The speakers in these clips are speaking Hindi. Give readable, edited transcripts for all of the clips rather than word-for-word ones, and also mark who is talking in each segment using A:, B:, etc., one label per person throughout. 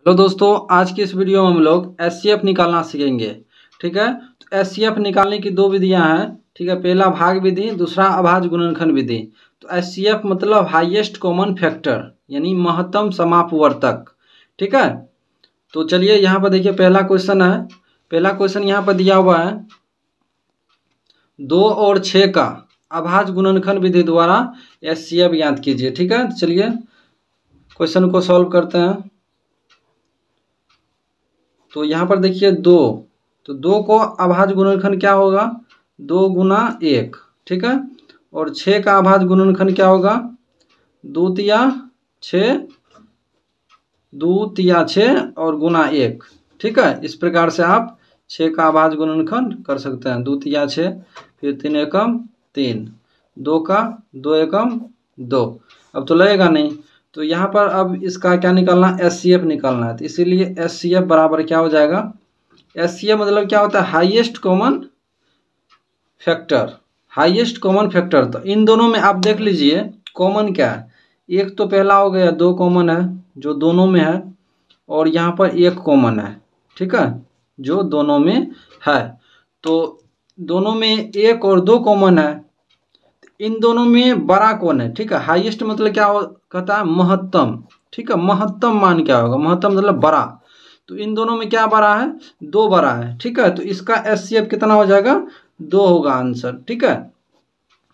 A: हेलो दोस्तों, आज की इस वीडियो में हम लोग एचसीएफ निकालना सीखेंगे। ठीक है, तो एचसीएफ निकालने की दो विधियां हैं। ठीक है, पहला भाग विधि, दूसरा अभाज्य गुणनखंड विधि। तो एचसीएफ मतलब हाईएस्ट कॉमन फैक्टर यानी महत्तम समापवर्तक। ठीक है, तो चलिए यहाँ पर देखिए पहला क्वेश्चन है। पहला क्वेश्चन यहाँ पर दिया हुआ है 2 और 6 का अभाज्य गुणनखंड विधि द्वारा एचसीएफ ज्ञात कीजिए। ठीक है, चलिए क्वेश्चन को सॉल्व करते हैं। तो यहाँ पर देखिए 2, तो 2 को अभाज्य गुणनखंड क्या होगा? 2 गुना 1। ठीक है, और 6 का अभाज्य गुणनखंड क्या होगा? 2 तिया 6, 2 तिया 6 और गुना 1। ठीक है, इस प्रकार से आप 6 का अभाज्य गुणनखंड कर सकते हैं। 2 तिया 6, फिर 3 एकम 3, 2 का 2 एकम 2। अब तो लगेगा नहीं, तो यहाँ पर अब इसका क्या निकालना है? एचसीएफ निकालना है। तो इसीलिए एचसीएफ बराबर क्या हो जाएगा? एचसीएफ मतलब क्या होता है? Highest common factor. Highest common factor, तो इन दोनों में आप देख लीजिए कॉमन क्या है। एक तो पहला हो गया, 2 कॉमन है जो दोनों में है, और यहाँ पर 1 कॉमन है। ठीक है, जो दोनों में है। तो दोनों में 1 और 2 कॉमन है। इन दोनों में बड़ा कौन है? ठीक है, हाईएस्ट मतलब क्या कहता है? महत्तम। ठीक है, महत्तम मान क्या होगा? महत्तम मतलब बड़ा। तो इन दोनों में क्या बड़ा है? 2 बड़ा है। ठीक है, तो इसका एचसीएफ कितना हो जाएगा? 2 होगा आंसर। ठीक है,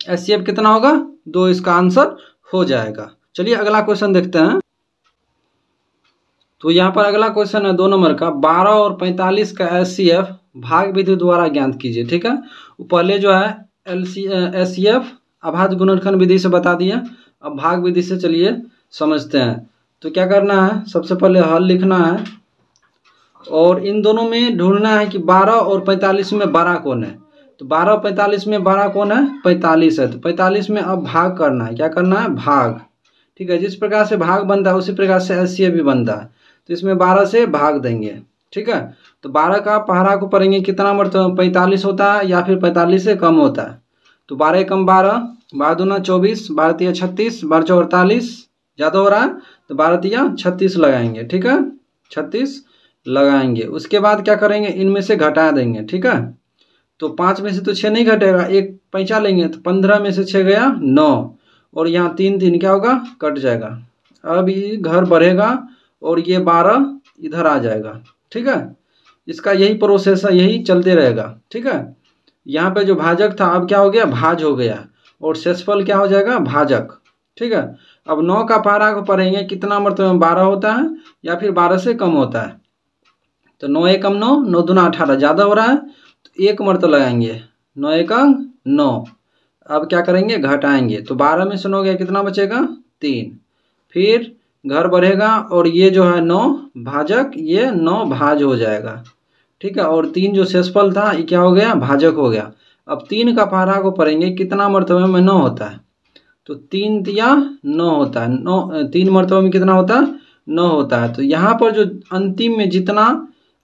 A: एचसीएफ कितना होगा? 2 इसका आंसर हो जाएगा। चलिए अगला क्वेश्चन देखते हैं। तो यहाँ पर अगला क्वेश्चन है 2 नंबर का, 12 और 45 का एचसीएफ भाग विधि द्वारा ज्ञात कीजिए। ठीक है, पहले जो है एचसीएफ अभाज्य गुणनखंड विधि से बता दिया। अब भाग विधि से चलिए समझते हैं। तो क्या करना है? सबसे पहले हल लिखना है और इन दोनों में ढूंढना है कि 12 और 45 में बड़ा कौन है। तो 12 और 45 में बड़ा कौन है? 45 है। तो 45 में अब भाग करना है। क्या करना है? भाग। ठीक है, जिस प्रकार से भाग बनता है उसी प्रकार से एचसीएफ भी बनता है। तो इसमें 12 से भाग देंगे। ठीक है, तो 12 का पहाड़ा को पढ़ेंगे कितना मतलब 45 होता है या फिर 45 से कम होता है। तो 12 कम 12, 12 दूना 24, 12 तिया 36, 12 चौ 48, ज़्यादा हो रहा है तो 12 तिया 36 लगाएंगे। ठीक है, 36 लगाएंगे। उसके बाद क्या करेंगे? इनमें से घटा देंगे। ठीक है, तो 5 में से तो 6 नहीं घटेगा, एक पैंचा लेंगे तो 15 में से 6 गया 9, और यहाँ 3 3 क्या होगा? कट जाएगा। अब ये घर बढ़ेगा और ये 12 इधर आ जाएगा। ठीक है, इसका यही प्रोसेस है, यही चलते रहेगा। ठीक है, यहाँ पे जो भाजक था अब क्या हो गया? भाज हो गया, और शेषफल क्या हो जाएगा? भाजक। ठीक है, अब 9 का पहाड़ा को पढ़ेंगे कितना मरतबे में 12 होता है या फिर 12 से कम होता है। तो 9 एकम 9, 9 दूना 18, ज़्यादा हो रहा है तो 1 मरतबा लगाएंगे। 9 एकम 9। अब क्या करेंगे? घटाएंगे। तो 12 में से 9 गया, कितना बचेगा? 3। फिर घर बढ़ेगा और ये जो है 9 भाजक, ये 9 भाज हो जाएगा। ठीक है, और 3 जो शेषफल था ये क्या हो गया? भाजक हो गया। अब 3 का पहाड़ा को पढ़ेंगे कितना मरतबे में 9 होता है। तो 3 तिया 9 होता है। 9 3 मरतबे में कितना होता है? 9 होता है। तो यहाँ पर जो अंतिम में जितना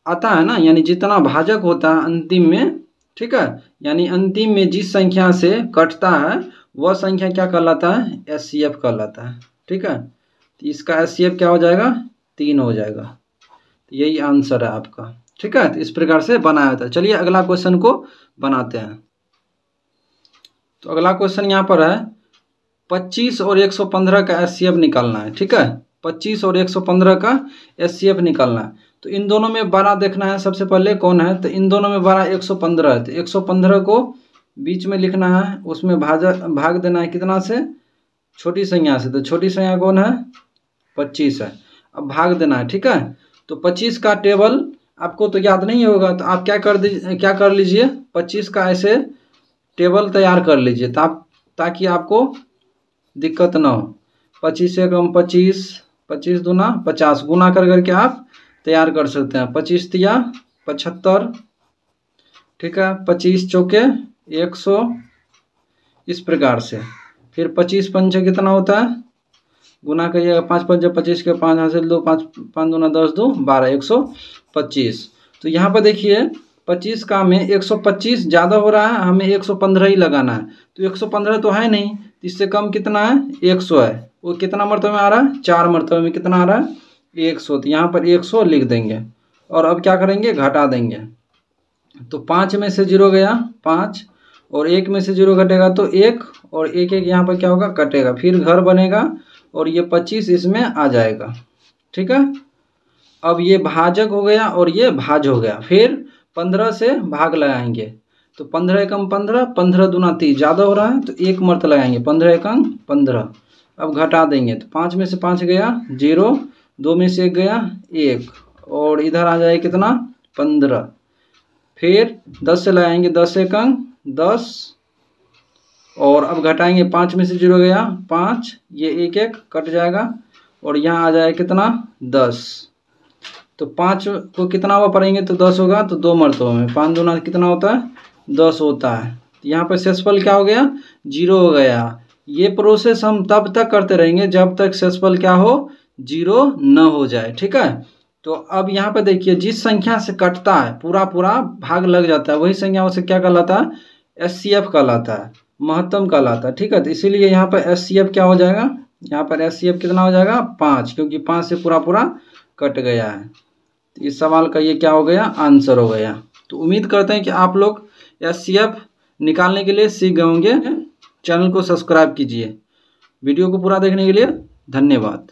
A: आता है ना, यानी जितना भाजक होता है अंतिम में, ठीक है, यानी अंतिम में जिस संख्या से कटता है वह संख्या क्या कहलाता है? एचसीएफ कहलाता है। ठीक है, तो इसका एचसीएफ क्या हो जाएगा? 3 हो जाएगा। तो यही आंसर है आपका। ठीक है, तो इस प्रकार से बनाया जाता है। चलिए अगला क्वेश्चन को बनाते हैं। तो अगला क्वेश्चन यहाँ पर है 25 और 115 का एचसीएफ निकालना है। ठीक है, 25 और 115 का एचसीएफ निकालना है। तो इन दोनों में बड़ा देखना है सबसे पहले कौन है। तो इन दोनों में बड़ा 115 है। तो 115 को बीच में लिखना है, उसमें भाग देना है कितना से? छोटी संख्या से। तो छोटी संख्या कौन है? 25 है। अब भाग देना है। ठीक है, तो 25 का टेबल आपको तो याद नहीं होगा, तो आप क्या कर लीजिए 25 का ऐसे टेबल तैयार कर लीजिए ताकि आपको दिक्कत ना हो। 25 से कम 25, 25 दूना 50, गुना कर करके आप तैयार कर सकते हैं। 25 तिया 75। ठीक है, 25 चौके 100, इस प्रकार से। फिर 25 पंचे कितना होता है? गुना करिएगा, 5 पंचे 25 के 5 हासिल 2, 5 5 दूना 10, 2 12, 125। तो यहाँ पर देखिए 25 का में 125 ज़्यादा हो रहा है, हमें 115 ही लगाना है। तो 115 तो है नहीं, इससे कम कितना है? 100 है। वो कितना मरतबे में आ रहा है? 4 मरतबे में। कितना आ रहा है? 100, तो यहाँ पर 100 लिख देंगे और अब क्या करेंगे, घटा देंगे। तो 5 में से 0 गया 5 और 1 में से 0 घटेगा तो 1 और 1 1 यहाँ पर क्या होगा, कटेगा, फिर घर बनेगा और ये 25 इसमें आ जाएगा। ठीक है, अब ये भाजक हो गया और ये भाज हो गया। फिर 15 से भाग लगाएंगे तो 15 एकम 15, 15 दूना 30, ज़्यादा हो रहा है तो 1 मर्त लगाएंगे, 15 एकम 15। अब घटा देंगे तो 5 में से 5 गया 0, 2 में से 1 गया 1 और इधर आ जाए कितना 15। फिर 10 से लगाएंगे, 10 एकम 10 और अब घटाएंगे, 5 में से 0 गया 5, ये 1 1 कट जाएगा और यहाँ आ जाए कितना 10। तो 5 को कितना हुआ पढ़ेंगे तो 10 होगा, तो 2 मरतबों में 5 दूना कितना होता है 10 होता है। तो यहाँ पर शेषफल क्या हो गया 0 हो गया। ये प्रोसेस हम तब तक करते रहेंगे जब तक शेषफल क्या हो 0 न हो जाए। ठीक है, तो अब यहाँ पे देखिए जिस संख्या से कटता है पूरा भाग लग जाता है वही संख्या उसे क्या कहलाता है, एचसीएफ कहलाता है, महत्तम कहलाता है। ठीक है, तो इसीलिए यहाँ पर एचसीएफ क्या हो जाएगा, यहाँ पर एचसीएफ कितना हो जाएगा 5, क्योंकि 5 से पूरा कट गया है। तो इस सवाल का ये क्या हो गया, आंसर हो गया। तो उम्मीद करते हैं कि आप लोग एचसीएफ निकालने के लिए सीख गए होंगे। चैनल को सब्सक्राइब कीजिए। वीडियो को पूरा देखने के लिए धन्यवाद।